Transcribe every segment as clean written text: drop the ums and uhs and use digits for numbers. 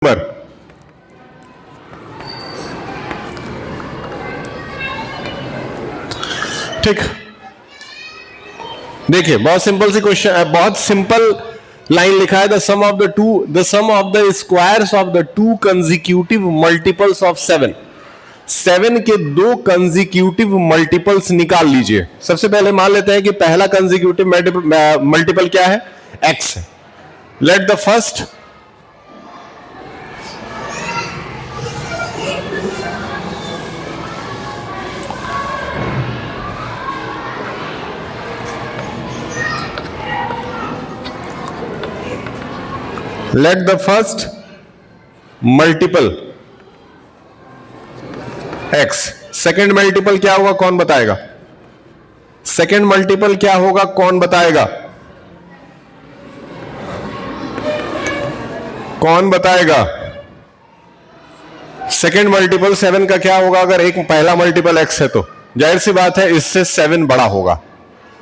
Number. ठीक, देखिए बहुत सिंपल सी क्वेश्चन है, बहुत सिंपल लाइन लिखा है। The sum of the squares of the two consecutive multiples of 7। 7 के दो कंजिक्यूटिव मल्टीपल्स निकाल लीजिए। सबसे पहले मान लेते हैं कि पहला कंजिक्यूटिव मल्टीपल क्या है, x है। Let the first multiple x। Second multiple क्या होगा, कौन बताएगा? सेकेंड मल्टीपल क्या होगा, कौन बताएगा? कौन बताएगा? सेकेंड मल्टीपल 7 का क्या होगा? अगर एक पहला मल्टीपल x है तो जाहिर सी बात है इससे 7 बड़ा होगा।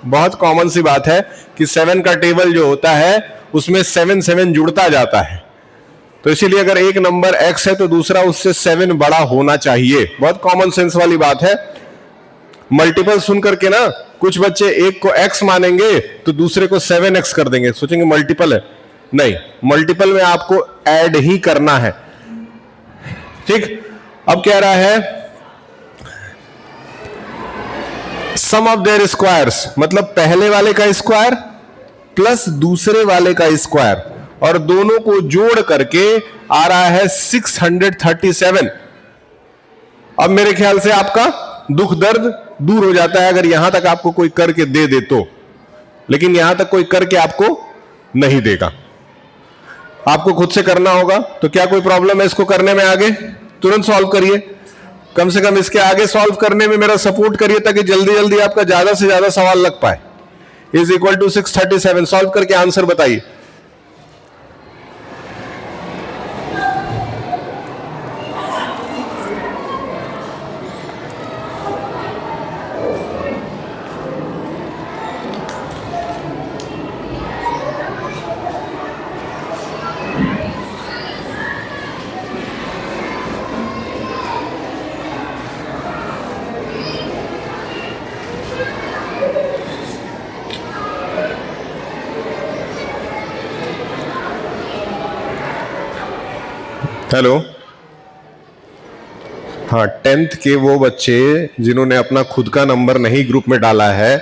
बहुत कॉमन सी बात है कि 7 का टेबल जो होता है उसमें 7 7 जुड़ता जाता है, तो इसीलिए अगर एक नंबर x है तो दूसरा उससे 7 बड़ा होना चाहिए। बहुत कॉमन सेंस वाली बात है। मल्टीपल सुन करके ना कुछ बच्चे एक को x मानेंगे तो दूसरे को 7x कर देंगे, सोचेंगे मल्टीपल है। नहीं, मल्टीपल में आपको ऐड ही करना है। ठीक, अब कह रहा है सम ऑफ देयर स्क्वायर्स, मतलब पहले वाले का स्क्वायर प्लस दूसरे वाले का स्क्वायर, और दोनों को जोड़ करके आ रहा है 637। अब मेरे ख्याल से आपका दुख दर्द दूर हो जाता है अगर यहां तक आपको कोई करके दे दे तो, लेकिन यहां तक कोई करके आपको नहीं देगा, आपको खुद से करना होगा। तो क्या कोई प्रॉब्लम है इसको करने में? आगे तुरंत सॉल्व करिए, कम से कम इसके आगे सॉल्व करने में मेरा सपोर्ट करिए ताकि जल्दी जल्दी आपका ज्यादा से ज्यादा सवाल लग पाए। इज इक्वल टू 637 सॉल्व करके आंसर बताइए। हेलो, हाँ, 10th के वो बच्चे जिन्होंने अपना खुद का नंबर नहीं ग्रुप में डाला है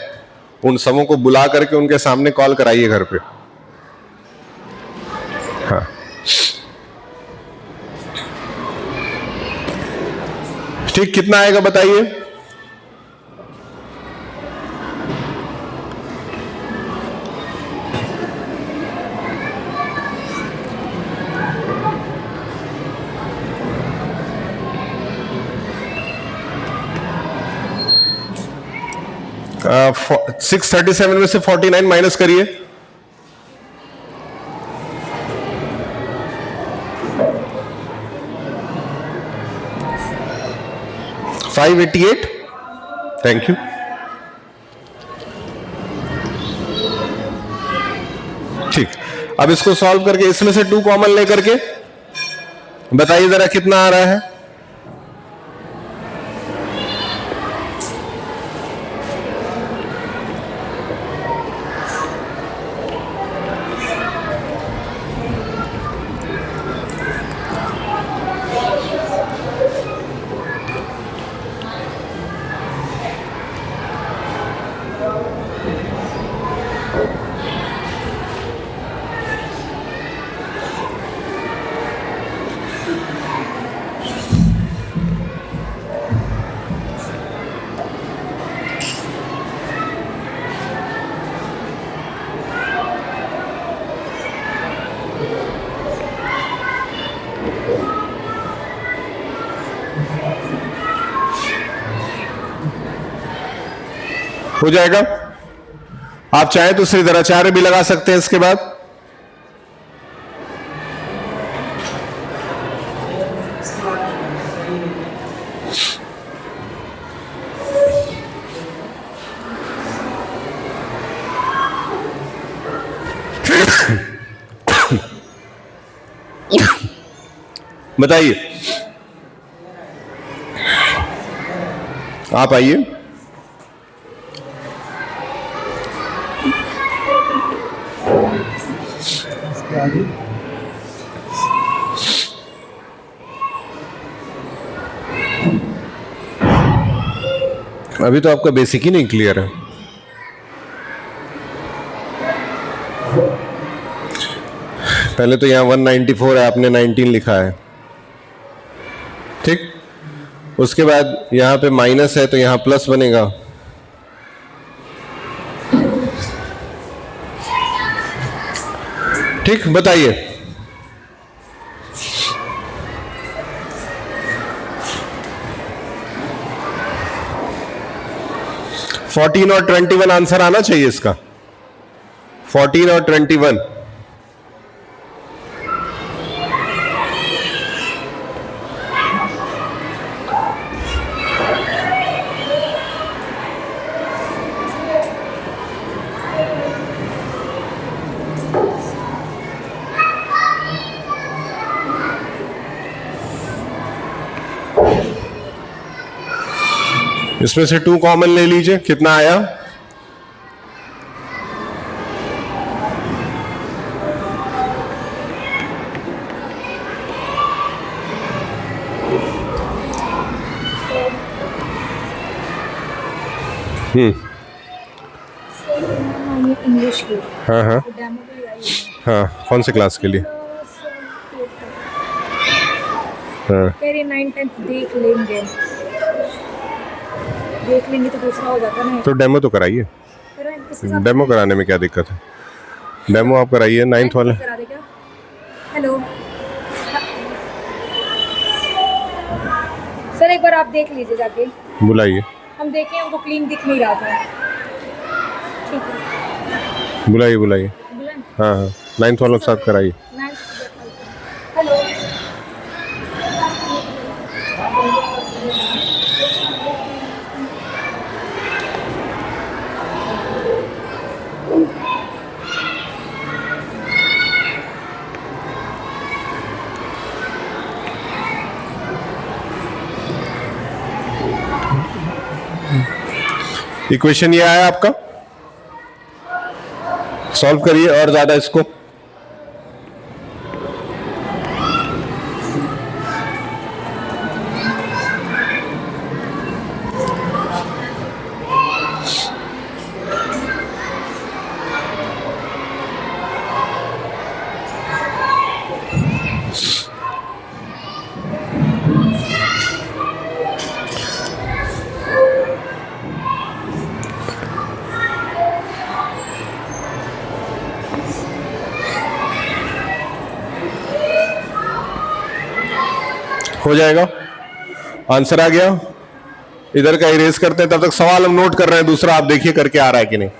उन सबों को बुला करके उनके सामने कॉल कराइए घर पे। हाँ, ठीक, कितना आएगा बताइए? आ, 637 में से 49 माइनस करिए। 588। Thank you. ठीक, अब इसको सॉल्व करके इसमें से 2 कॉमन लेकर के बताइए जरा कितना आ रहा है। हो जाएगा। आप चाहे तो श्रीधराचार्य भी लगा सकते हैं इसके बाद। बताइए, आप आइए। अभी तो आपका बेसिक ही नहीं क्लियर है। पहले तो यहां 194 है, आपने 19 लिखा है, ठीक। उसके बाद यहां पे माइनस है तो यहां प्लस बनेगा। ठीक, बताइए। 14 और 21 आंसर आना चाहिए इसका। 14 और 21। इसमें से 2 कॉमन ले लीजिए, कितना आया? इंग्लिश की। हाँ हाँ डेमो के लिए आई है। हाँ, कौन से क्लास के लिए? हाँ, कह रही 9 10 देख लेंगे तो दूसरा हो जाता ना। तो डेमो तो कराइए। किसके साथ डेमो कराने में क्या दिक्कत है? डेमो आप कराइए 9th वाले। करा दे क्या? हेलो सर, एक बार आप देख लीजिए जाके। बुलाइए, हम देखें, हमको क्लीन दिख नहीं रहा था। ठीक है, बुलाइए बुलाइए। बुलाएं? हाँ हाँ, 9th वालों के साथ कराइए। हेलो इक्वेशन ये आया आपका, सॉल्व करिए और ज्यादा इसको। हो जाएगा, आंसर आ गया। इधर का इरेज करते हैं, तब तक सवाल हम नोट कर रहे हैं, दूसरा आप देखिए करके आ रहा है कि नहीं।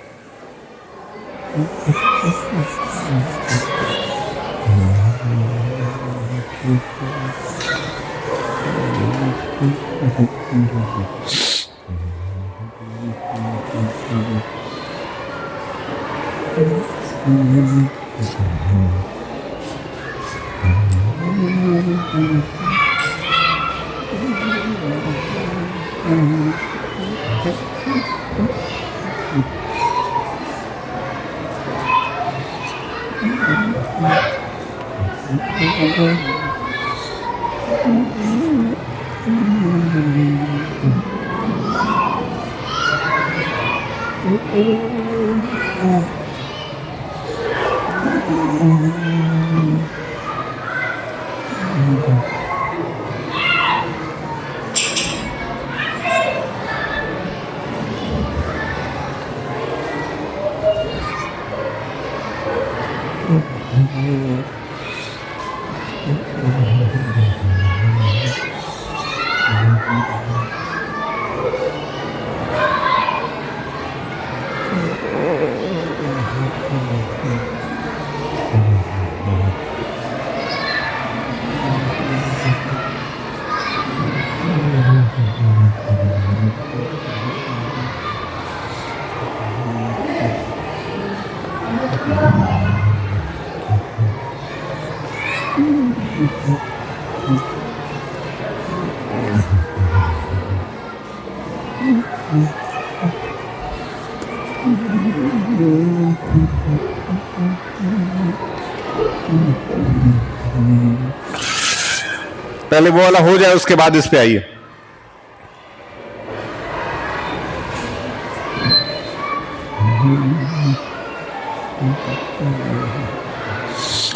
पहले वो वाला हो जाए, उसके बाद इस पे आइए।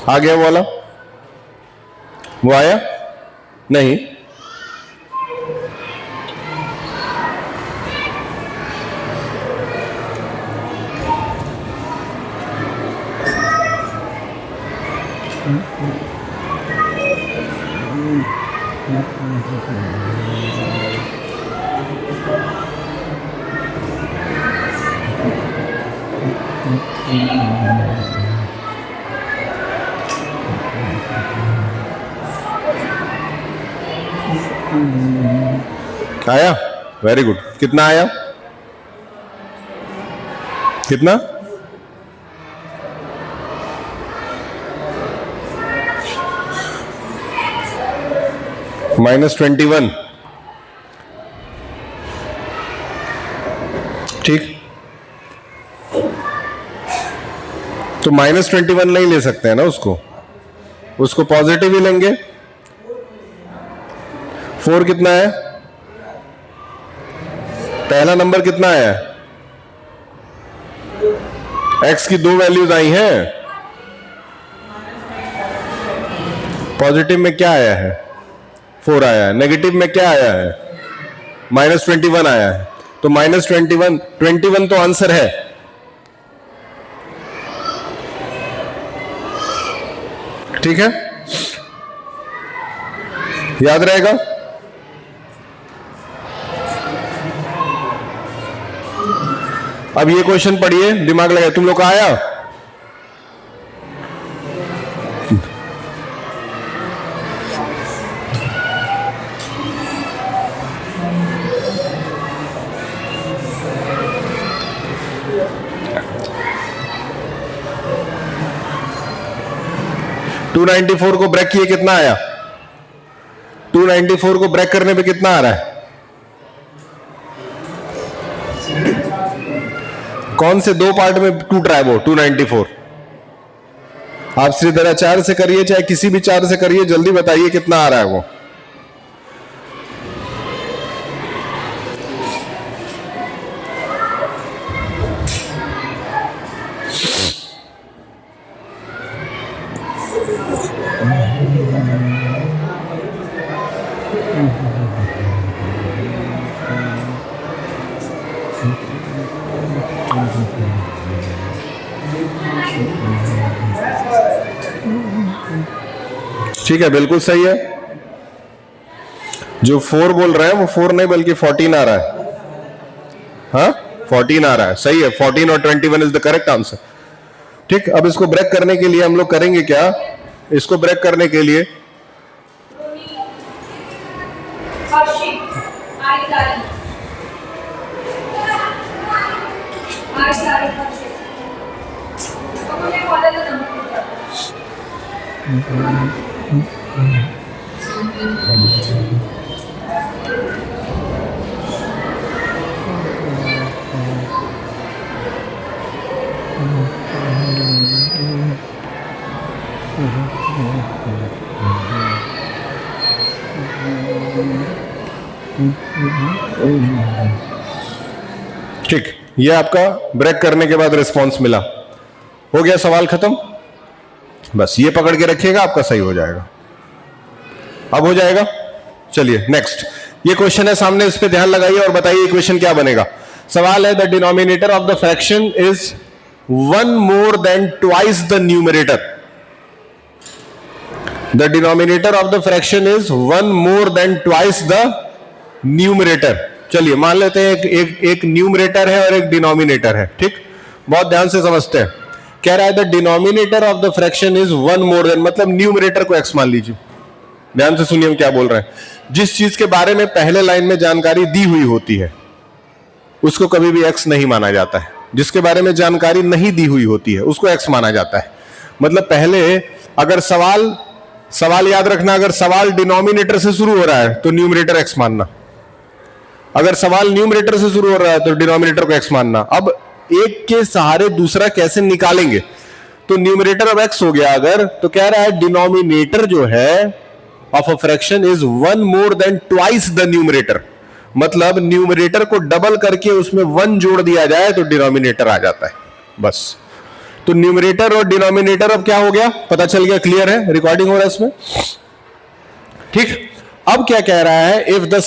आ गया वो वाला? वो आया नहीं? आया? Very good. कितना आया? कितना? -21। ठीक, तो -21 नहीं ले सकते हैं ना, उसको पॉजिटिव ही लेंगे। 4 कितना है? पहला नंबर कितना है? x की 2 वैल्यूज आई हैं। पॉजिटिव में क्या आया है? 4 आया है। नेगेटिव में क्या आया है? -21 आया है। तो -21 तो आंसर है। ठीक है, याद रहेगा। अब ये क्वेश्चन पढ़िए, दिमाग लगाए। तुम लोग का आया? $294 को ब्रेक किए, कितना आया? 294 को ब्रेक करने पे कितना आ रहा है? कौन से 2 पार्ट में टूट रहा है वो 294? आप श्रीधरा 4 से करिए, चाहे किसी भी 4 से करिए, जल्दी बताइए कितना आ रहा है वो। ठीक है, बिल्कुल सही है। जो 4 बोल रहे हैं वो 4 नहीं बल्कि 14 आ रहा है। हाँ, 14 आ रहा है, सही है। 14 और 21 इज द करेक्ट आंसर। ठीक, अब इसको ब्रेक करने के लिए हम लोग करेंगे क्या? इसको ब्रेक करने के लिए ठीक, ये आपका ब्रेक करने के बाद रिस्पांस मिला। हो गया, सवाल खत्म। बस ये पकड़ के रखिएगा, आपका सही हो जाएगा। अब हो जाएगा। चलिए नेक्स्ट, ये क्वेश्चन है सामने, इस पे ध्यान लगाइए और बताइए क्वेश्चन क्या बनेगा। सवाल है, the denominator of the fraction is 1 more than twice the numerator. The denominator of the fraction is 1 more than twice the numerator. चलिए मान लेते हैं एक न्यूमरेटर है और एक डिनोमिनेटर है। ठीक, बहुत ध्यान से समझते हैं। कह रहा है the denominator of the fraction is 1 more than, मतलब न्यूमरेटर को x मान लीजिए। ध्यान से सुनिए हम क्या बोल रहे हैं। जिस चीज के बारे में पहले लाइन में जानकारी दी हुई होती है उसको कभी भी x नहीं माना जाता है। जिसके बारे में जानकारी नहीं दी हुई होती है उसको x माना जाता है। मतलब पहले अगर सवाल सवाल याद रखना, अगर सवाल डिनोमिनेटर से शुरू हो रहा है तो न्यूमरेटर x मानना, अगर सवाल न्यूमरेटर से शुरू हो रहा है तो डिनोमिनेटर को x मानना। अब एक के सहारे दूसरा कैसे निकालेंगे, तो न्यूमरेटर अब x हो गया अगर, तो कह रहा है डिनोमिनेटर जो है of a fraction is 1 more than twice the numerator, मतलब न्यूमरेटर को डबल करके उसमें 1 जोड़ दिया जाए तो डिनोमिनेटर आ जाता है, बस। तो न्यूमरेटर और डिनोमिनेटर अब क्या हो गया, पता चल गया, क्लियर है, रिकॉर्डिंग हो रहा है इसमें, ठीक। अब क्या कह रहा है, if the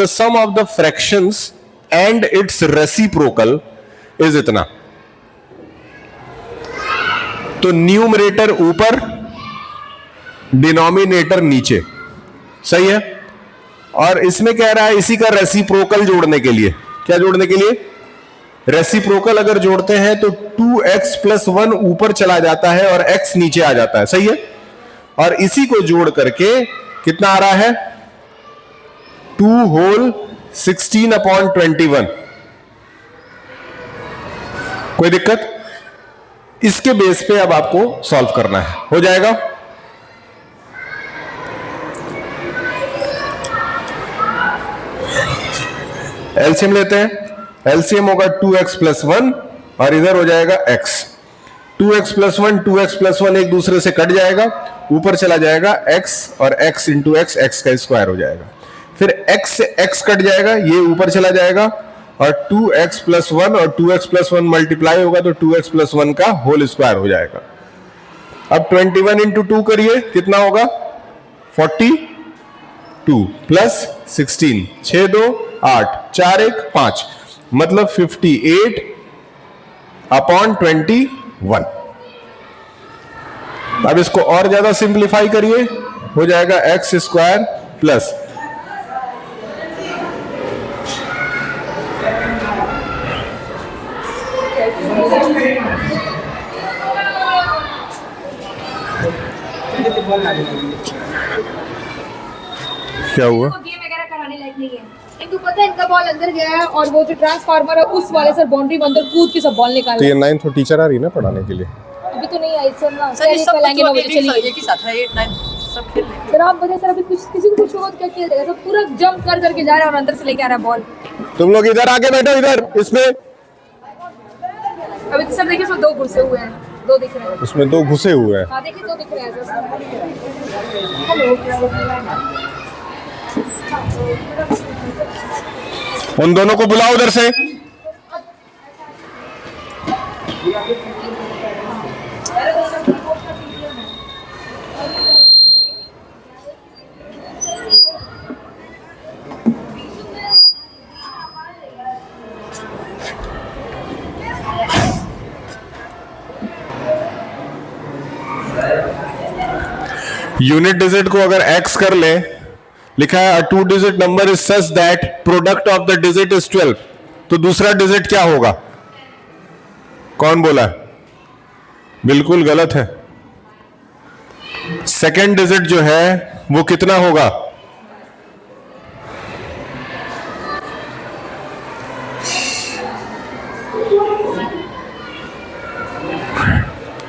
sum of the fractions and its reciprocal is इतना, तो न्यूमरेटर ऊपर डिनोमिनेटर नीचे, सही है। और इसमें कह रहा है इसी का रेसिप्रोकल जोड़ने के लिए, क्या जोड़ने के लिए, रेसिप्रोकल अगर जोड़ते हैं तो 2x + 1 ऊपर चला जाता है और x नीचे आ जाता है, सही है। और इसी को जोड़ करके कितना आ रहा है, 2 होल 16/21। कोई दिक्कत, इसके बेस पे अब आपको सॉल्व करना है, हो जाएगा। एलसीएम लेते हैं, एलसीएम होगा 2x + 1 और इधर हो जाएगा x, 2x + 1 2x + 1 एक दूसरे से कट जाएगा, ऊपर चला जाएगा x और x × x, x का स्क्वायर हो जाएगा। फिर x से x कट जाएगा, ये ऊपर चला जाएगा और 2x + 1 और 2x + 1 मल्टीप्लाई होगा तो 2x + 1 का होल स्क्वायर हो जाएगा। अब 21 × 2 करिए, कितना होगा, 42 + 16, 6 2 8, 4 1 5, मतलब 58/21। अब इसको और ज्यादा सिंप्लीफाई करिए, हो जाएगा x² प्लस क्या हुआ, गेम वगैरह कराने लायक नहीं है। इनको पता है इनका बॉल अंदर गया है और वो जो ट्रांसफार्मर है उस वाले सर बाउंड्री में अंदर कूद के सब बॉल निकाल तो ये 9th टीचर आ रही है ना पढ़ाने के लिए, अभी तो नहीं आई सर ना, सर ये सब लाएंगे 9 बजे चलिए। एक ही साथ है, 8 9 सब खेल रहे हैं। सर आप बताइए सर, अभी कुछ किसी को कुछ होगा तो क्या खेल देगा, सब पूरा जंप कर करके जा रहा है और अंदर से लेके आ रहा है बॉल। तुम लोग इधर आके बैठो, इधर इसमें, अभी तो सर देखिए इसमें 2 घुसे हुए हैं, 2 दिख रहे हैं। उसमें 2 घुसे हुए हैं, हाँ देखिए 2 दिख रहे हैं सर। हेलो, उन दोनों को बुलाओ उधर से। यूनिट डिजिट को अगर x कर ले, लिखा है अ 2 digit number is such that product of the digit is 12, तो दूसरा डिजिट क्या होगा, कौन बोला, बिल्कुल गलत है। सेकंड डिजिट जो है वो कितना होगा,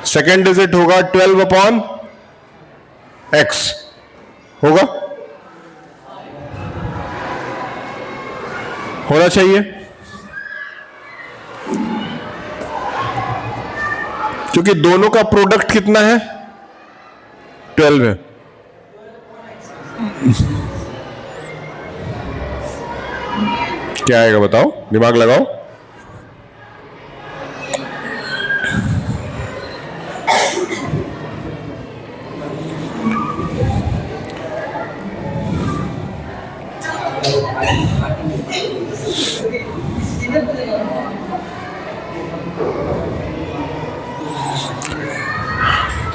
सेकंड डिजिट होगा 12/x होगा, होना चाहिए, क्योंकि दोनों का प्रोडक्ट कितना है, 12 है। क्या आएगा बताओ, दिमाग लगाओ।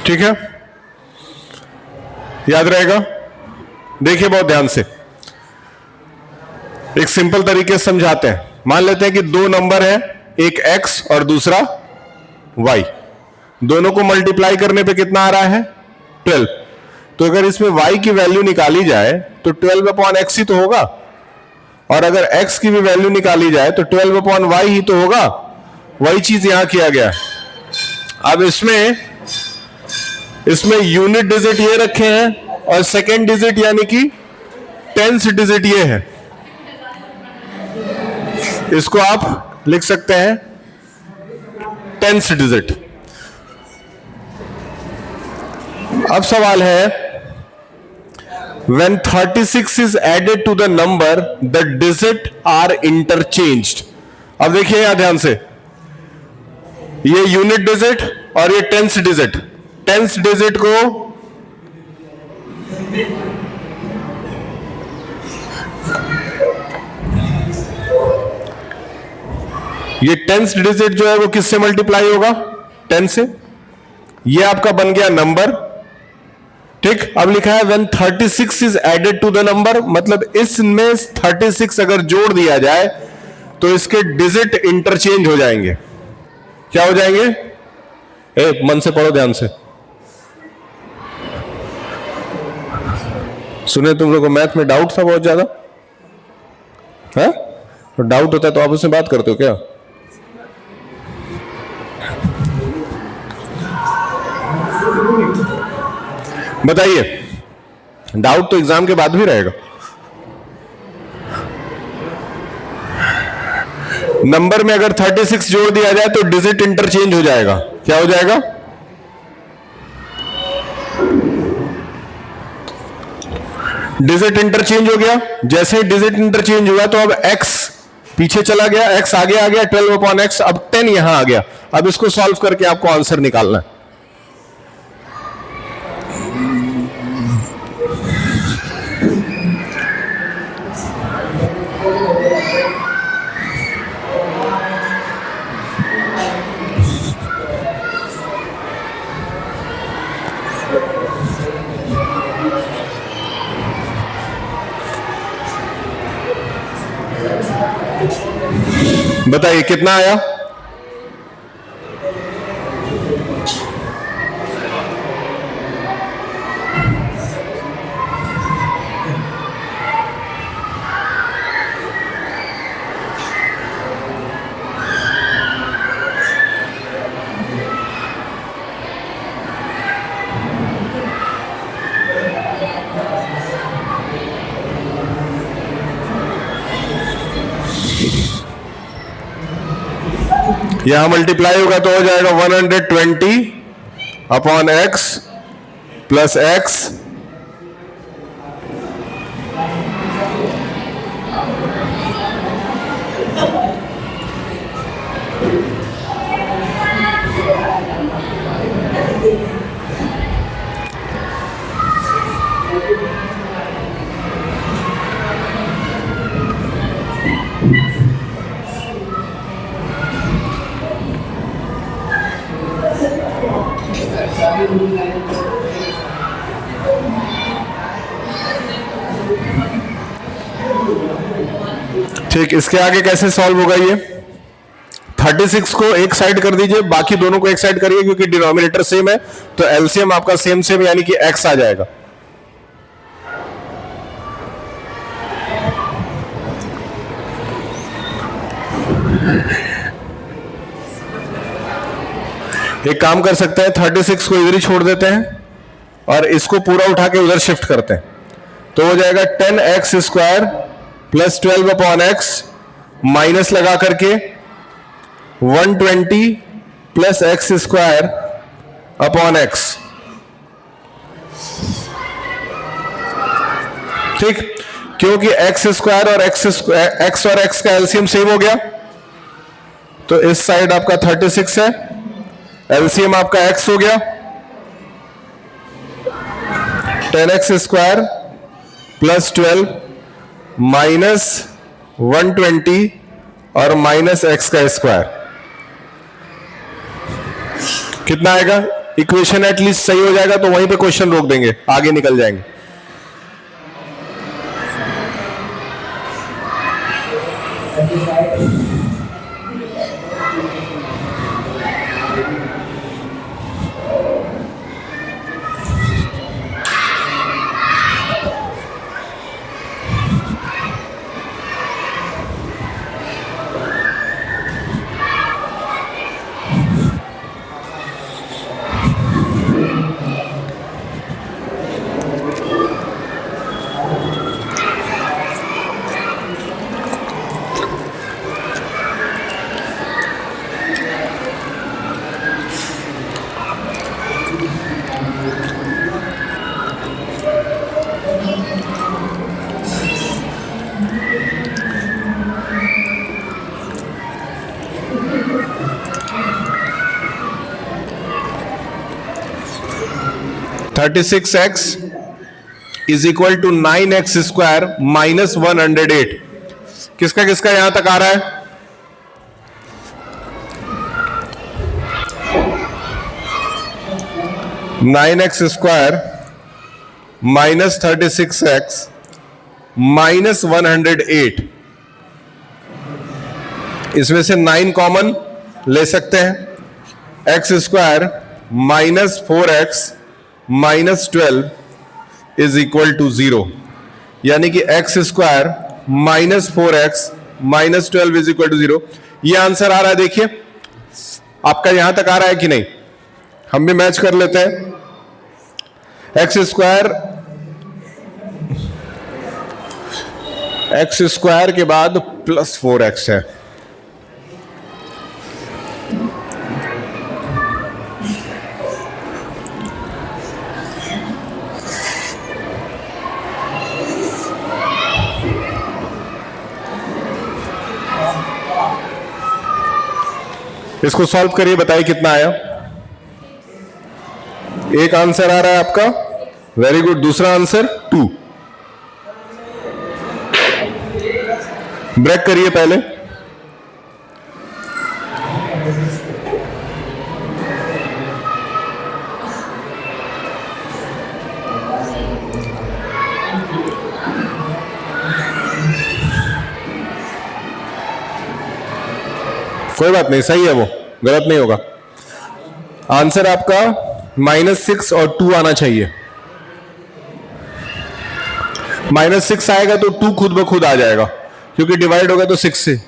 ठीक है, याद रहेगा। देखिए बहुत ध्यान से, एक सिंपल तरीके से समझाते हैं। मान लेते हैं कि 2 नंबर है, एक x और दूसरा y, दोनों को मल्टीप्लाई करने पे कितना आ रहा है, 12। तो अगर इसमें y की वैल्यू निकाली जाए तो 12/x ही तो होगा, और अगर x की भी वैल्यू निकाली जाए तो 12/y ही तो होगा। वही चीज यहां किया गया। अब इसमें इसमें यूनिट डिजिट ये रखे हैं और सेकेंड डिजिट यानी कि टेंस डिजिट ये है। इसको आप लिख सकते हैं टेंस डिजिट। अब सवाल है, when 36 is added to the number, the digit are interchanged। अब देखिए यहां ध्यान से, ये यूनिट डिजिट और ये टेंस डिजिट। टेंस डिजिट को ये टेंस डिजिट जो है वो किससे मल्टीप्लाई होगा? 10 से। ये आपका बन गया नंबर, ठीक। अब लिखा है when 36 is added to the number, मतलब इसमें 36 अगर जोड़ दिया जाए तो इसके डिजिट इंटरचेंज हो जाएंगे। क्या हो जाएंगे? मन से पढ़ो, ध्यान से सुने। तुम लोगों को मैथ में डाउट था बहुत ज्यादा, है? तो डाउट होता है तो आप उससे बात करते हो क्या? बताइए, डाउट तो एग्जाम के बाद भी रहेगा। नंबर में अगर 36 जोड़ दिया जाए तो डिजिट इंटरचेंज हो जाएगा। क्या हो जाएगा? डिजिट इंटरचेंज हो गया। जैसे ही डिजिट इंटरचेंज हुआ तो अब x पीछे चला गया, x आगे आ गया, 12/x। अब 10 यहां आ गया। अब इसको सॉल्व करके आपको आंसर निकालना है। बताइए कितना आया? यहां मल्टीप्लाई होगा तो हो जाएगा 120/x प्लस x ठीक। इसके आगे कैसे सॉल्व होगा? ये 36 को एक साइड कर दीजिए, बाकी दोनों को एक साइड करिए, क्योंकि डिनोमिनेटर सेम है तो एलसीएम आपका सेम सेम यानी कि x आ जाएगा। एक काम कर सकते हैं, 36 को इधर ही छोड़ देते हैं और इसको पूरा उठा के उधर शिफ्ट करते हैं तो हो जाएगा 10x² प्लस 12/x माइनस लगा करके 120 प्लस x²/x। ठीक, क्योंकि x² और x और x का एलसीएम सेम हो गया तो इस साइड आपका 36 है, एलसीएम आपका x हो गया 10x² प्लस 12 माइनस 120 और माइनस x का स्क्वायर। कितना आएगा? इक्वेशन एटलीस्ट सही हो जाएगा तो वहीं पे क्वेश्चन रोक देंगे, आगे निकल जाएंगे। 36x is equal to 9x square minus 108। किसका किसका यहां तक आ रहा है? Nine x square minus 36x minus 108। इसमें से 9 कॉमन ले सकते हैं। X square minus 4x minus 12 is equal to 0, यानी कि x square minus 4x minus 12 is equal to 0। यह आंसर आ रहा है, देखिए आपका यहां तक आ रहा है कि नहीं? हम भी मैच कर लेते हैं। एक्स स्क्वायर के बाद प्लस 4x है। इसको सॉल्व करिए, बताइए कितना आया। एक आंसर आ रहा है आपका, वेरी गुड। दूसरा आंसर 2। ब्रेक करिए पहले। कोई बात नहीं, सही है, वो गलत नहीं होगा। आंसर आपका -6 और 2 आना चाहिए। -6 आएगा तो 2 खुद ब खुद आ जाएगा, क्योंकि डिवाइड होगा तो 6 से।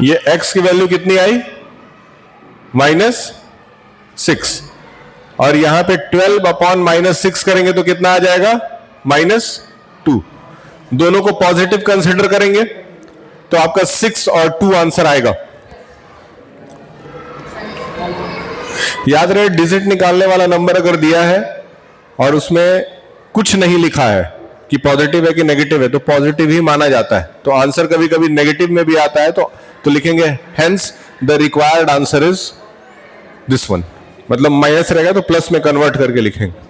ये x की वैल्यू कितनी आई? -6। और यहां पे 12 अपॉन -6 करेंगे तो कितना आ जाएगा? -2। दोनों को पॉजिटिव कंसिडर करेंगे तो आपका 6 और 2 आंसर आएगा। याद रहे, डिजिट निकालने वाला नंबर अगर दिया है और उसमें कुछ नहीं लिखा है कि पॉजिटिव है कि नेगेटिव है, तो पॉजिटिव ही माना जाता है। तो आंसर कभी कभी नेगेटिव में भी आता है, तो लिखेंगे hence the required answer is this one. मतलब माइनस रहेगा तो प्लस में कन्वर्ट करके लिखेंगे।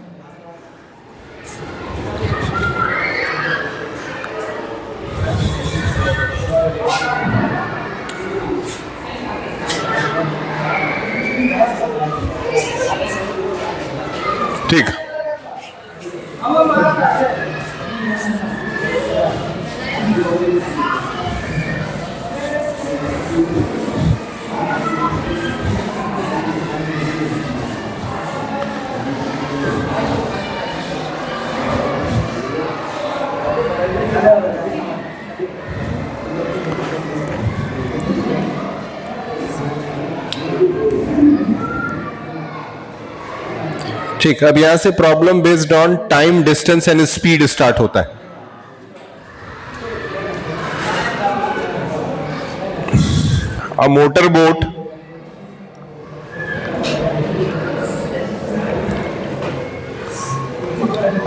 ठीक। ठीक, अब यहां से problem based on time, distance and speed start होता है।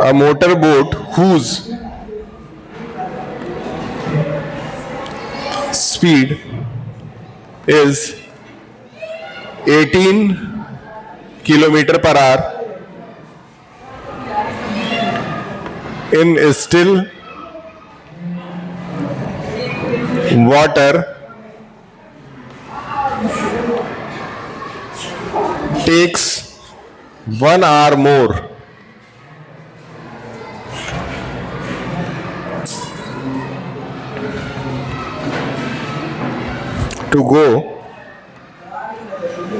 A motorboat whose speed is 18 kilometer per hour in still water takes 1 hour more to go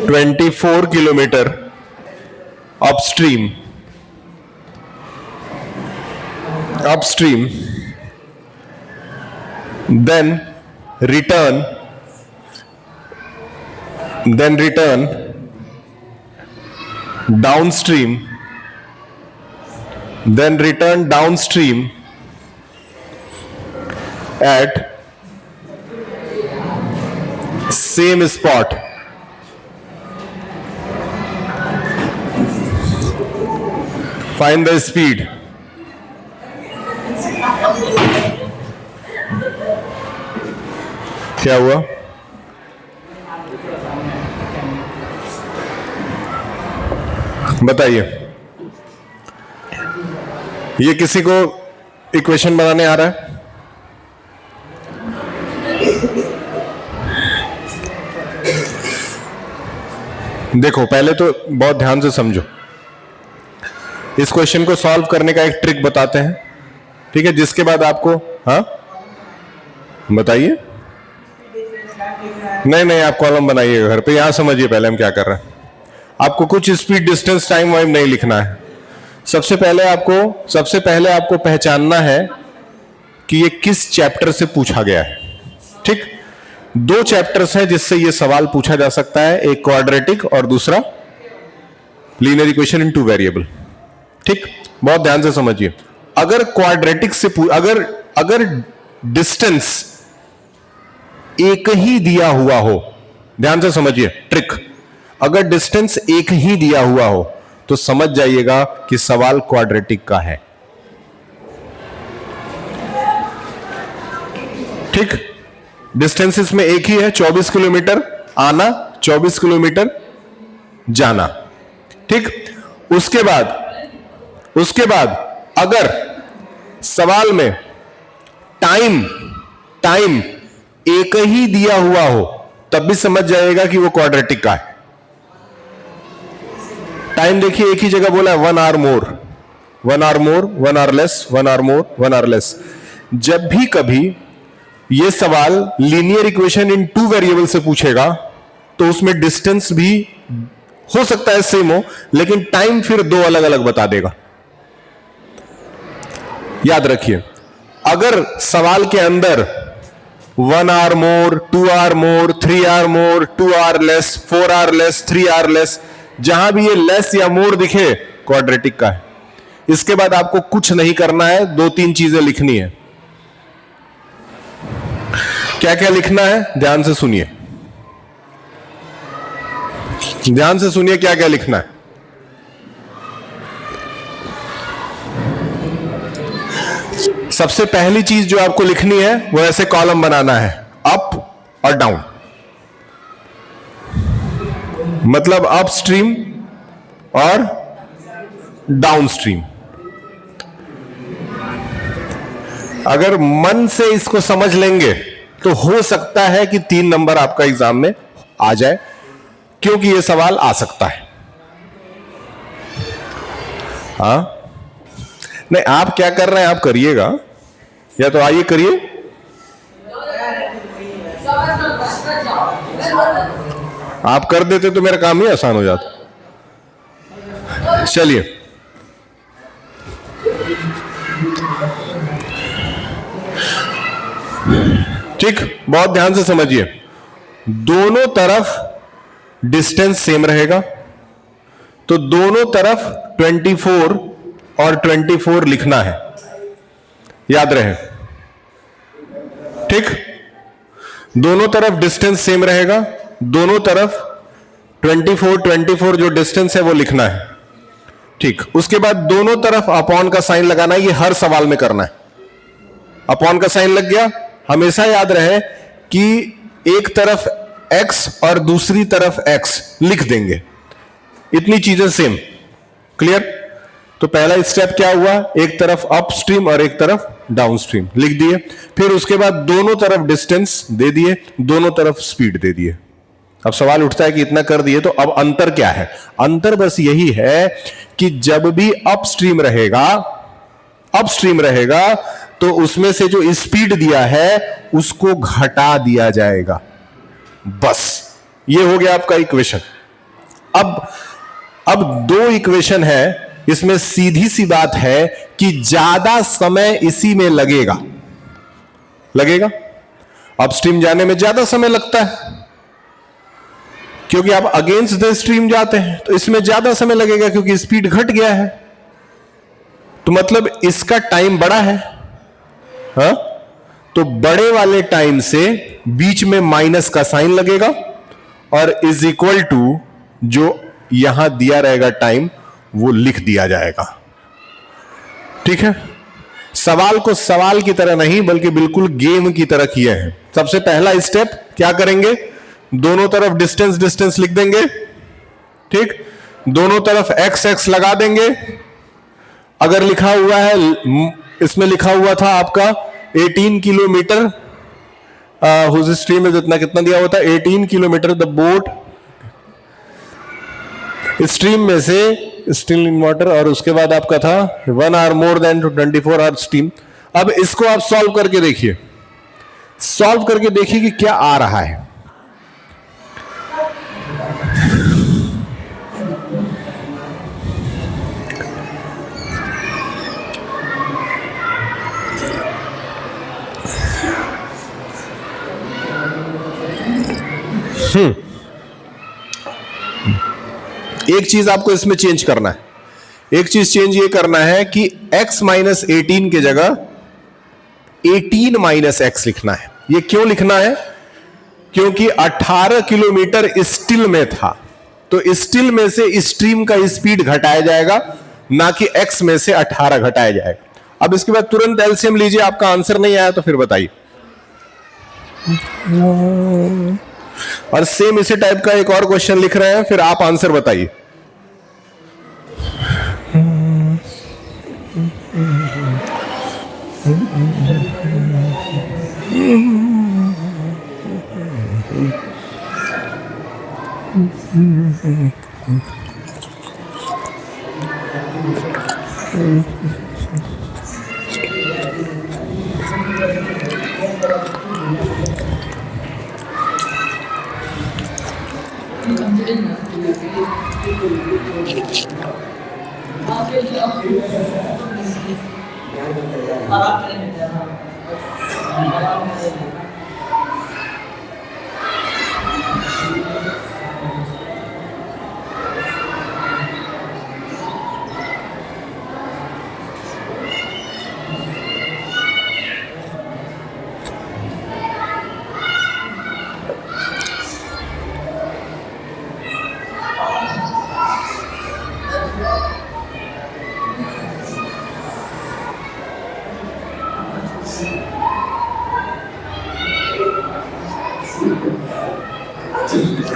24 kilometer upstream, then return downstream at same spot. Find the speed. क्या हुआ? बताइए, ये किसी को equation बनाने आ रहा है? देखो, पहले तो बहुत ध्यान से समझो। इस क्वेश्चन को सॉल्व करने का एक ट्रिक बताते हैं, ठीक है? जिसके बाद आपको, हाँ बताइए। नहीं, आप कॉलम बनाइएगा घर पे। यहां समझिए पहले हम क्या कर रहे हैं। आपको कुछ स्पीड, डिस्टेंस, टाइम वाइम नहीं लिखना है। सबसे पहले आपको पहचानना है कि ये किस चैप्टर से पूछा गया है, ठीक? दो चैप्टर्स हैं जिससे ये सवाल पूछा जा सकता है, एक क्वाड्रेटिक और दूसरा linear equation in two variable, ठीक? बहुत ध्यान से समझिए। अगर क्वाड्रेटिक से अगर डिस्टेंस एक ही दिया हुआ हो, ध्यान से समझिए ट्रिक, अगर डिस्टेंस एक ही दिया हुआ हो तो समझ जाइएगा कि सवाल क्वाड्रेटिक का है, ठीक? डिस्टेंस इसमें एक ही है, 24 किलोमीटर आना, 24 किलोमीटर जाना, ठीक? उसके बाद अगर सवाल में टाइम एक ही दिया हुआ हो तब भी समझ जाएगा कि वो क्वाड्रेटिक का है। टाइम देखिए, एक ही जगह बोला है 1 hour more, 1 hour more, 1 hour less, 1 hour more, 1 hour less. जब भी कभी ये सवाल linear equation in two variable से पूछेगा तो उसमें डिस्टेंस भी हो सकता है सेम हो, लेकिन टाइम फिर दो अलग अलग बता देगा। याद रखिए, अगर सवाल के अंदर 1 hour more, 2 hour more, 3 hour more, 2 hour less, 4 hour less, 3 hour less, जहां भी ये लेस या मोर दिखे क्वाड्रेटिक का है। इसके बाद आपको कुछ नहीं करना है, 2-3 चीजें लिखनी है। क्या क्या लिखना है? ध्यान से सुनिए, क्या क्या लिखना है। सबसे पहली चीज जो आपको लिखनी है वो ऐसे कॉलम बनाना है, अप और डाउन। मतलब अप स्ट्रीम और डाउन स्ट्रीम। अगर मन से इसको समझ लेंगे तो हो सकता है कि 3 नंबर आपका एग्जाम में आ जाए, क्योंकि यह सवाल आ सकता है। हाँ, नहीं, आप क्या कर रहे हैं आप करिएगा, या तो आइए करिए। आप कर देते तो मेरा काम ही आसान हो जाता। चलिए, ठीक, बहुत ध्यान से समझिए। दोनों तरफ डिस्टेंस सेम रहेगा तो दोनों तरफ 24 और 24 लिखना है, याद रहे, ठीक? दोनों तरफ डिस्टेंस सेम रहेगा, दोनों तरफ 24 जो डिस्टेंस है वो लिखना है, ठीक? उसके बाद दोनों तरफ अपॉन का साइन लगाना है, ये हर सवाल में करना है। अपॉन का साइन लग गया, हमेशा याद रहे कि एक तरफ x और दूसरी तरफ x लिख देंगे, इतनी चीजें सेम। क्लियर? तो पहला स्टेप क्या हुआ, एक तरफ अप स्ट्रीम और एक तरफ डाउन स्ट्रीम लिख दिए। फिर उसके बाद दोनों तरफ डिस्टेंस दे दिए, दोनों तरफ स्पीड दे दिए। अब सवाल उठता है कि इतना कर दिए तो अब अंतर क्या है? अंतर बस यही है कि जब भी अप स्ट्रीम रहेगा तो उसमें से जो स्पीड दिया है उसको घटा दिया जाएगा, बस। ये हो गया आपका इक्वेशन। अब 2 इक्वेशन है, इसमें सीधी सी बात है कि ज्यादा समय इसी में लगेगा। अपस्ट्रीम जाने में ज्यादा समय लगता है क्योंकि आप अगेंस्ट द स्ट्रीम जाते हैं, तो इसमें ज्यादा समय लगेगा क्योंकि स्पीड घट गया है। तो मतलब इसका टाइम बड़ा है, हाँ? तो बड़े वाले टाइम से बीच में माइनस का साइन लगेगा और इज इक्वल टू जो यहां दिया रहेगा टाइम वो लिख दिया जाएगा, ठीक है? सवाल को सवाल की तरह नहीं बल्कि बिल्कुल गेम की तरह किए हैं। सबसे पहला स्टेप क्या करेंगे, दोनों तरफ डिस्टेंस लिख देंगे, ठीक? दोनों तरफ एक्स एक्स लगा देंगे। अगर लिखा हुआ है, इसमें लिखा हुआ था आपका 18 किलोमीटर, हुज स्ट्रीम इज इतना, कितना दिया हुआ था 18 किलोमीटर द बोट, स्ट्रीम में से स्टिल इन वाटर, और उसके बाद आपका था 1 hour more then 24 hour stream. अब इसको आप सॉल्व करके देखिए, सॉल्व करके देखिए कि क्या आ रहा है। एक चीज आपको इसमें चेंज करना है, एक चीज चेंज ये करना है कि x माइनस 18 की जगह 18 माइनस एक्स लिखना है। ये क्यों लिखना है? क्योंकि 18 किलोमीटर स्टिल में था, तो स्टिल में से स्ट्रीम का स्पीड घटाया जाएगा, ना कि x में से 18 घटाया जाएगा। अब इसके बाद तुरंत एलसीएम लीजिए, आपका आंसर नहीं आया तो फिर बताइए। और सेम इसी टाइप का एक और क्वेश्चन लिख रहे हैं, फिर आप आंसर बताइए।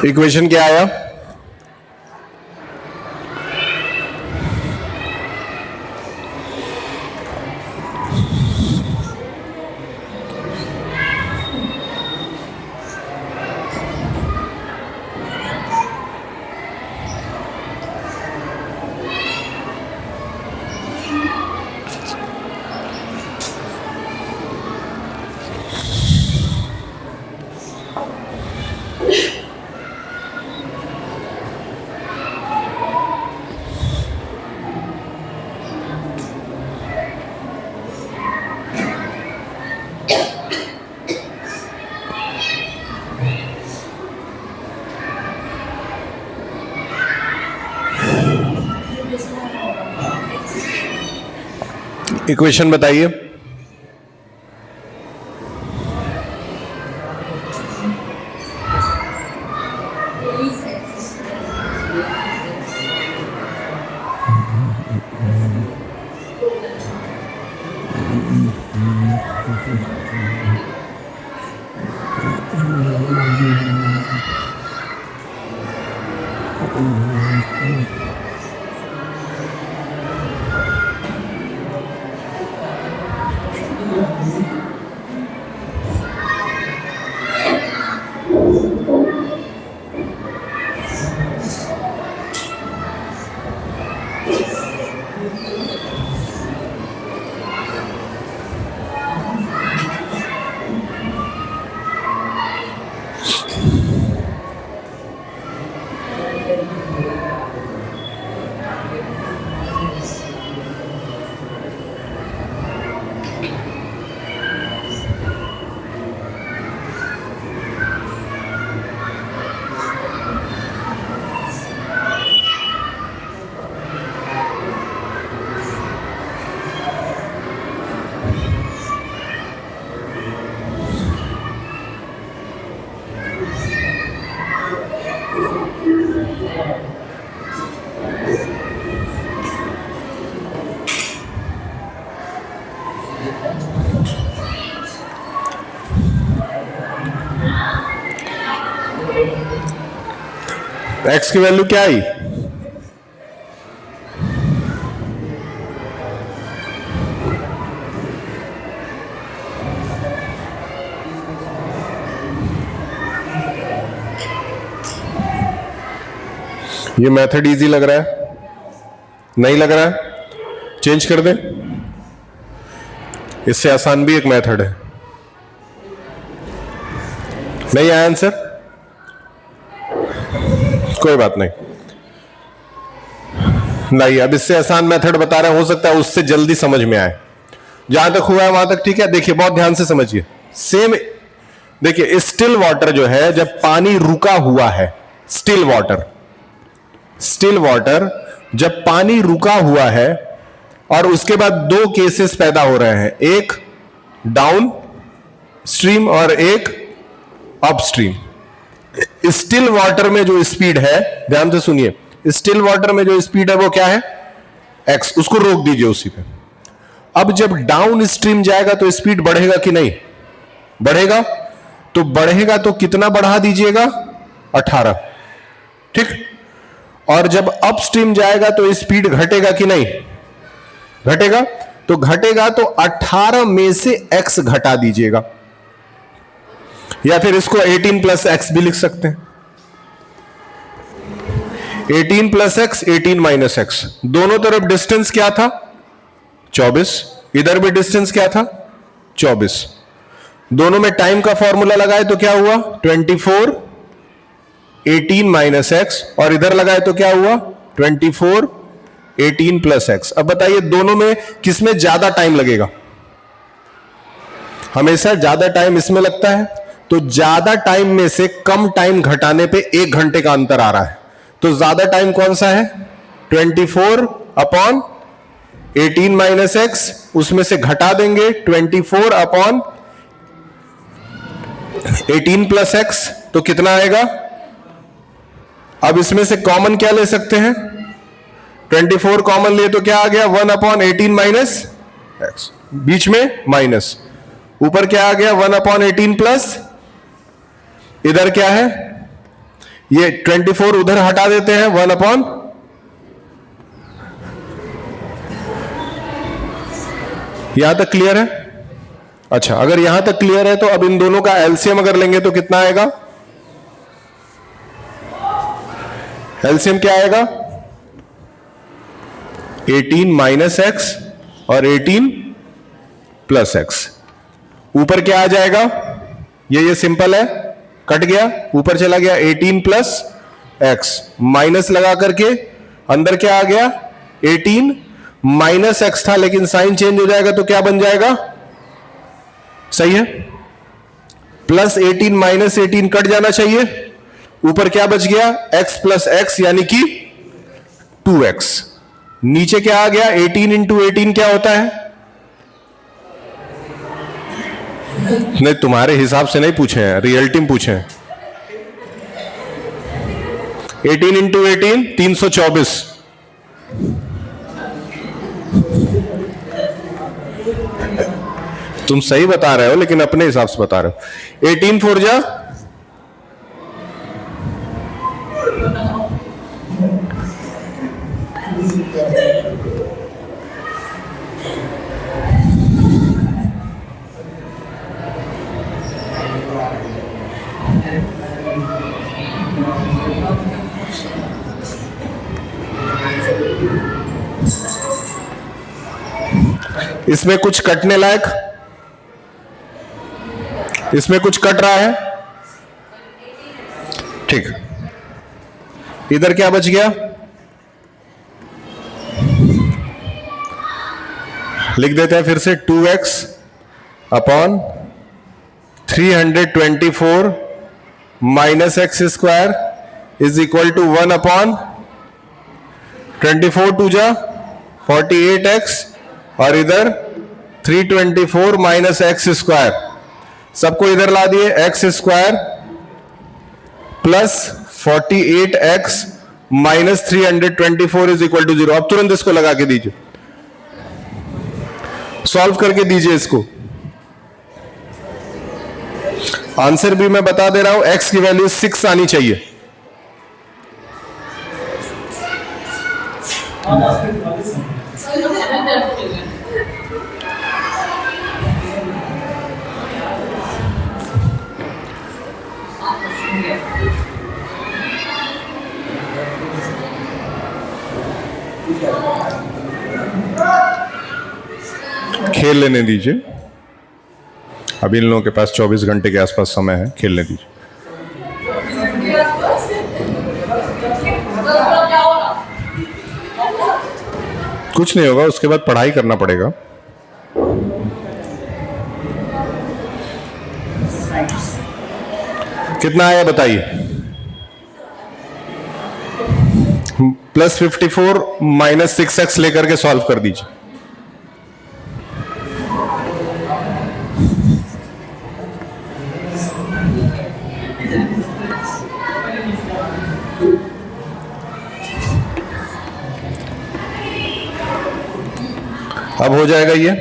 इक्वेशन क्या आया? इक्वेशन बताइए। एक्स की वैल्यू क्या आई? ये मेथड इजी लग रहा है? नहीं लग रहा है? चेंज कर दें? इससे आसान भी एक मेथड है। नहीं आया आंसर? कोई बात नहीं। नहीं, अब इससे आसान मेथड बता रहे हैं, हो सकता है उससे जल्दी समझ में आए। जहां तक हुआ है वहां तक ठीक है। देखिए बहुत ध्यान से समझिए। सेम देखिए, स्टिल वाटर जो है, जब पानी रुका हुआ है, स्टिल वाटर जब पानी रुका हुआ है और उसके बाद दो केसेस पैदा हो रहे हैं, एक डाउन स्ट्रीम और एक अप स्ट्रीम। स्टिल वाटर में जो स्पीड है, ध्यान से सुनिए, स्टिल वाटर में जो स्पीड है वो क्या है? एक्स। उसको रोक दीजिए उसी पे। अब जब डाउन स्ट्रीम जाएगा तो स्पीड बढ़ेगा कि नहीं? बढ़ेगा। तो बढ़ेगा तो कितना बढ़ा दीजिएगा? 18, ठीक। और जब अप स्ट्रीम जाएगा तो स्पीड घटेगा कि नहीं? घटेगा। तो घटेगा तो 18 में से x घटा दीजिएगा, या फिर इसको 18 प्लस एक्स भी लिख सकते हैं। 18 प्लस एक्स, 18 माइनस एक्स। दोनों तरफ डिस्टेंस क्या था? 24। इधर भी डिस्टेंस क्या था? 24। दोनों में टाइम का फॉर्मूला लगाए तो क्या हुआ? 24, 18 माइनस एक्स। और इधर लगाए तो क्या हुआ? 24, 18 प्लस एक्स। अब बताइए दोनों में किसमें ज्यादा टाइम लगेगा? हमेशा ज्यादा टाइम इसमें लगता है। तो ज्यादा टाइम में से कम टाइम घटाने पे 1 घंटे का अंतर आ रहा है। तो ज्यादा टाइम कौन सा है? 24 अपॉन 18 माइनस एक्स। उसमें से घटा देंगे 24 अपॉन 18 प्लस एक्स, तो कितना आएगा? अब इसमें से कॉमन क्या ले सकते हैं? 24 कॉमन लिए तो क्या आ गया? 1 अपॉन 18 माइनस एक्स। बीच में माइनस, ऊपर क्या आ गया? 1 अपॉन 18 प्लस, इधर क्या है? ये 24 उधर हटा देते हैं, 1 अपॉन, यहां तक क्लियर है? अच्छा, अगर यहां तक क्लियर है तो अब इन दोनों का एलसीएम अगर लेंगे तो कितना आएगा? एलसीएम क्या आएगा? 18 माइनस एक्स और 18 प्लस एक्स। ऊपर क्या आ जाएगा? ये सिंपल है, कट गया, ऊपर चला गया 18 प्लस एक्स। माइनस लगा करके अंदर क्या आ गया? 18 माइनस एक्स था, लेकिन साइन चेंज हो जाएगा तो क्या बन जाएगा? सही है। प्लस 18 माइनस 18 कट जाना चाहिए। ऊपर क्या बच गया? x प्लस एक्स, यानी कि 2x। नीचे क्या आ गया? 18 इंटू 18 क्या होता है? नहीं, तुम्हारे हिसाब से नहीं पूछे हैं, रियलिटी में पूछे हैं। 18 इंटू 18 324। तुम सही बता रहे हो लेकिन अपने हिसाब से बता रहे हो। 18 4 जा, इसमें कुछ कटने लायक? इसमें कुछ कट रहा है? ठीक। इधर क्या बच गया? लिख देते हैं फिर से, 2x upon 324 minus x square is equal to 1 upon 24 2 जा 48x, और इधर 324 माइनस एक्स स्क्वायर, सबको इधर ला दिए, x square plus 48x minus 324 is equal to 0। अब तुरंत इसको लगा के दीजिए, सॉल्व करके दीजिए इसको। आंसर भी मैं बता दे रहा हूं, x की वैल्यू 6 आनी चाहिए। खेल लेने दीजिए, अभी इन लोगों के पास 24 घंटे के आसपास समय है, खेलने दीजिए। कुछ नहीं होगा, उसके बाद पढ़ाई करना पड़ेगा। कितना आया बताइए? +54 -6x लेकर के सॉल्व कर दीजिए। अब हो जाएगा ये।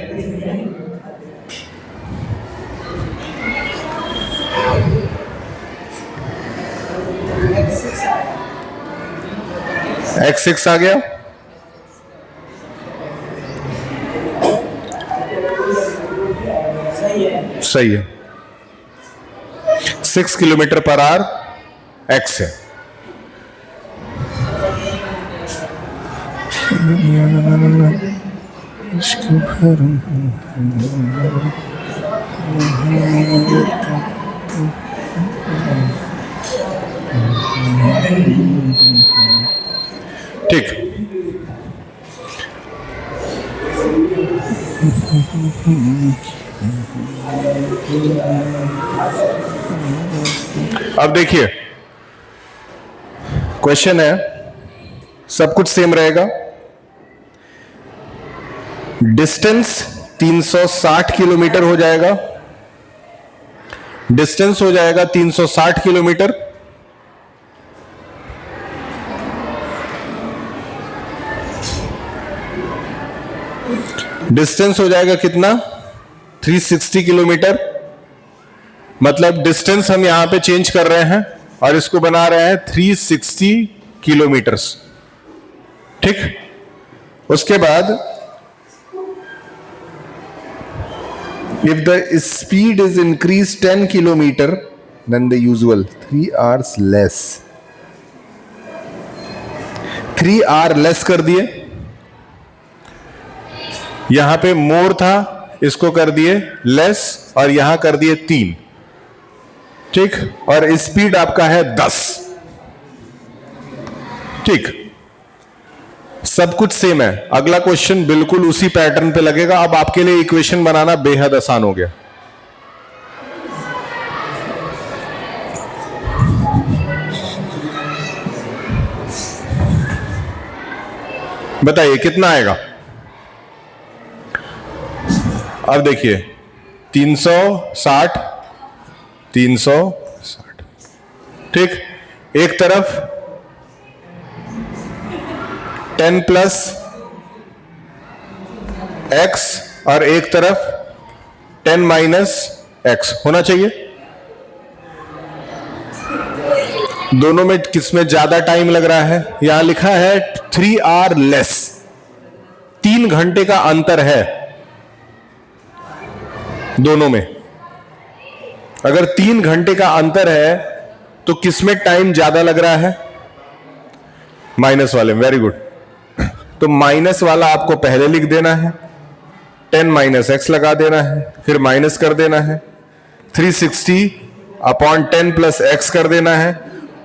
x6 आ गया, सही है। 6 किलोमीटर पर आवर x है। ठीक, अब देखिए क्वेश्चन है, सब कुछ सेम रहेगा। डिस्टेंस 360 किलोमीटर हो जाएगा, डिस्टेंस हो जाएगा 360 किलोमीटर। डिस्टेंस हो जाएगा कितना? 360 किलोमीटर। मतलब डिस्टेंस हम यहां पे चेंज कर रहे हैं और इसको बना रहे हैं 360 किलोमीटर्स। ठीक, उसके बाद if the speed is increased 10 kilometer than the usual, 3 hours less, 3 hour less कर दिए। यहां पे मोर था, इसको कर दिए लेस और यहां कर दिए 3। ठीक, और स्पीड आपका है 10। ठीक, सब कुछ सेम है। अगला क्वेश्चन बिल्कुल उसी पैटर्न पे लगेगा। अब आपके लिए इक्वेशन बनाना बेहद आसान हो गया। बताइए कितना आएगा? अब देखिए 360 360। ठीक, एक तरफ 10 प्लस x और एक तरफ 10 माइनस x होना चाहिए। दोनों में किसमें ज्यादा टाइम लग रहा है? यहां लिखा है 3 आवर लेस, 3 घंटे का अंतर है दोनों में। अगर 3 घंटे का अंतर है तो किसमें टाइम ज्यादा लग रहा है? माइनस वाले में। Very good. तो माइनस वाला आपको पहले लिख देना है, 10 माइनस एक्स लगा देना है, फिर माइनस कर देना है, 360 अपॉन 10 प्लस एक्स कर देना है।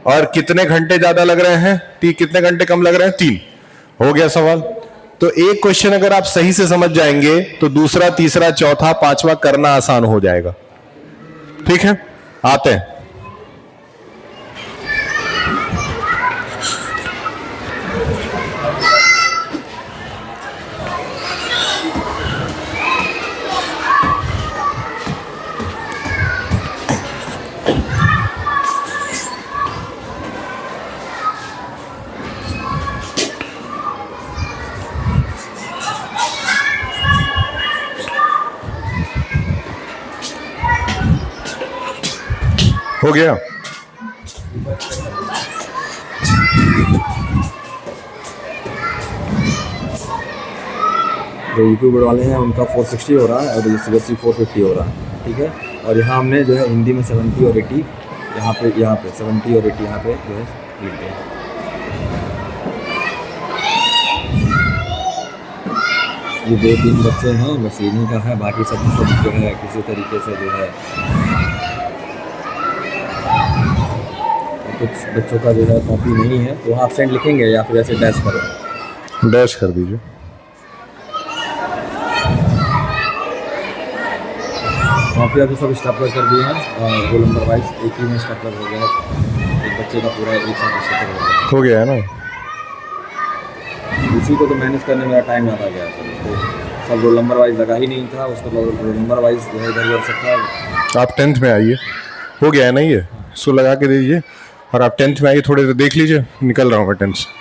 और कितने घंटे ज्यादा लग रहे हैं? कितने घंटे कम लग रहे हैं? 3। हो गया सवाल। तो एक क्वेश्चन अगर आप सही से समझ जाएंगे तो दूसरा, तीसरा, चौथा, पांचवा करना आसान हो जाएगा। ठीक है, आते हैं। हो गया। जो यूट्यूबर वाले हैं उनका 460 हो रहा है और सीबीएसई 450 हो रहा है। ठीक है, और यहाँ हमने जो है हिंदी में 70 और 80, यहाँ पे 70 और 80 यहाँ पे जो है लिख दिया। ये 2-3 बच्चे हैं, बस इन्हीं का है, बाकी सब जो है किसी तरीके से जो है। और कुछ बच्चों का जो है कॉपी नहीं है, तो वहाँ एब्सेंट लिखेंगे या फिर ऐसे डैश करो। डैश कर दीजिए। कॉपी अभी सब स्टेपलर कर दिए हैं और रोल नंबर वाइज एक ही में स्टेपलर हो गया है। एक बच्चे का पूरा एक साथ स्टेपलर हो गया है ना। इसी को तो मैनेज करने में मेरा टाइम ज़्यादा गया सर। उसको सब रोल नंबर वाइज लगा ही नहीं था, उसको रोल नंबर वाइज जो है इधर कर सकता है। आप 10th में आइए, हो गया है ना ये, इसको लगा के दीजिए और आप 10th में आइए, थोड़े देर देख लीजिए, निकल रहा हूँ मैं 10th से।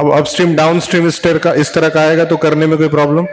अब अपस्ट्रीम डाउन स्ट्रीम इस तरह का आएगा तो करने में कोई प्रॉब्लम